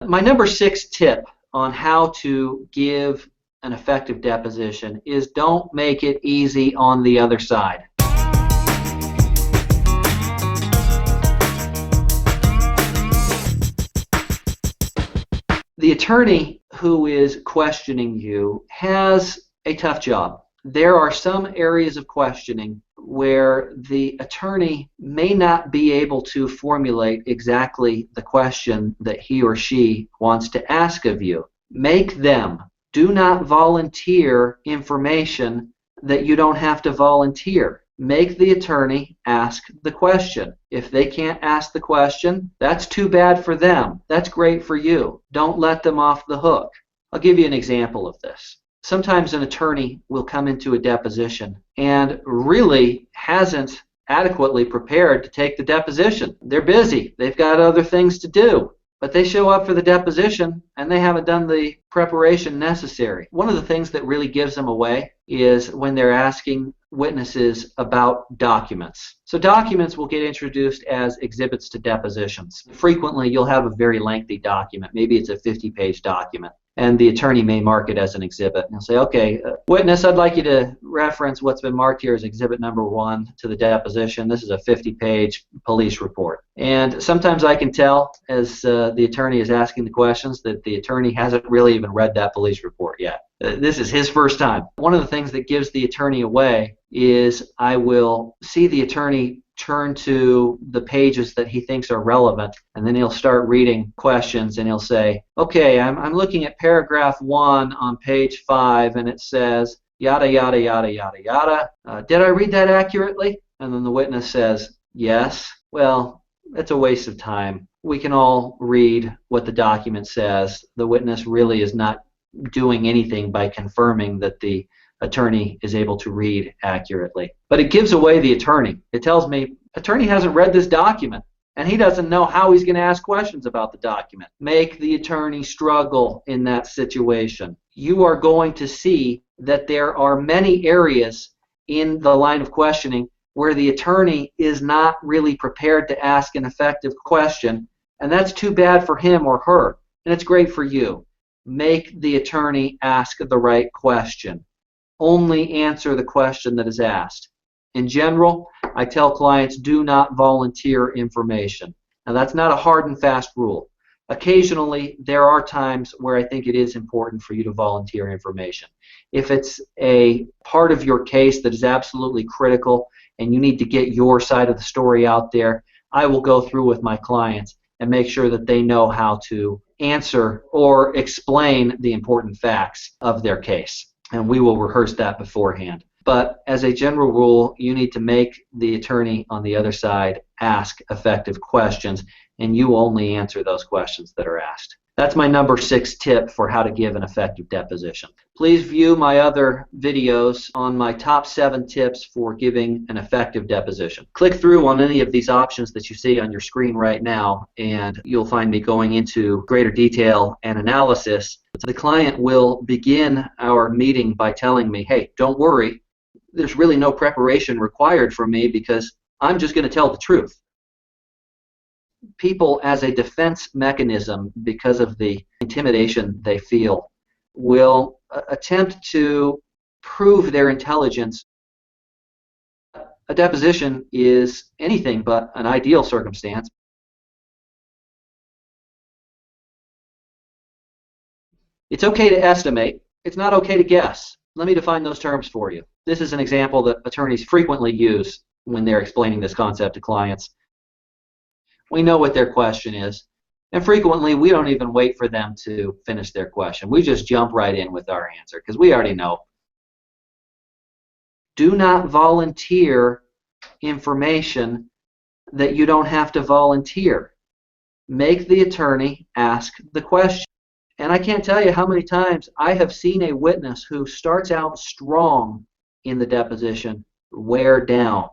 My number 6 tip on how to give an effective deposition is don't make it easy on the other side. The attorney who is questioning you has a tough job. There are some areas of questioning where the attorney may not be able to formulate exactly the question that he or she wants to ask of you. Make them. Do not volunteer information that you don't have to volunteer. Make the attorney ask the question. If they can't ask the question, that's too bad for them. That's great for you. Don't let them off the hook. I'll give you an example of this. Sometimes an attorney will come into a deposition and really hasn't adequately prepared to take the deposition. They're busy. They've got other things to do. But they show up for the deposition and they haven't done the preparation necessary. One of the things that really gives them away is when they're asking witnesses about documents. So documents will get introduced as exhibits to depositions. Frequently you'll have a very lengthy document. Maybe it's a 50-page document. And the attorney may mark it as an exhibit. And he'll say, okay, witness, I'd like you to reference what's been marked here as exhibit number 1 to the deposition. This is a 50-page police report. And sometimes I can tell as the attorney is asking the questions that the attorney hasn't really even read that police report yet. This is his first time. One of the things that gives the attorney away is I will see the attorney turn to the pages that he thinks are relevant, and then he'll start reading questions and he'll say, okay, I'm looking at paragraph 1 on page 5 and it says yada yada yada yada yada. Did I read that accurately? And then the witness says yes. Well, that's a waste of time. We can all read what the document says. The witness really is not doing anything by confirming that the attorney is able to read accurately. But it gives away the attorney. It tells me attorney hasn't read this document and he doesn't know how he's going to ask questions about the document. Make the attorney struggle in that situation. You are going to see that there are many areas in the line of questioning where the attorney is not really prepared to ask an effective question, and that's too bad for him or her, and it's great for you. Make the attorney ask the right question. Only answer the question that is asked. In general, I tell clients do not volunteer information. Now that's not a hard and fast rule. Occasionally, there are times where I think it is important for you to volunteer information. If it's a part of your case that is absolutely critical and you need to get your side of the story out there, I will go through with my clients and make sure that they know how to answer or explain the important facts of their case. And we will rehearse that beforehand. But as a general rule, you need to make the attorney on the other side ask effective questions, and you only answer those questions that are asked. That's my number 6 tip for how to give an effective deposition. Please view my other videos on my top 7 tips for giving an effective deposition. Click through on any of these options that you see on your screen right now, and you'll find me going into greater detail and analysis. The client will begin our meeting by telling me, hey, don't worry, there's really no preparation required from me because I'm just going to tell the truth. People, as a defense mechanism, because of the intimidation they feel, will attempt to prove their intelligence. A deposition is anything but an ideal circumstance. It's okay to estimate. It's not okay to guess. Let me define those terms for you. This is an example that attorneys frequently use when they're explaining this concept to clients. We know what their question is, and frequently we don't even wait for them to finish their question. We just jump right in with our answer because we already know. Do not volunteer information that you don't have to volunteer. Make the attorney ask the question. And I can't tell you how many times I have seen a witness who starts out strong in the deposition wear down.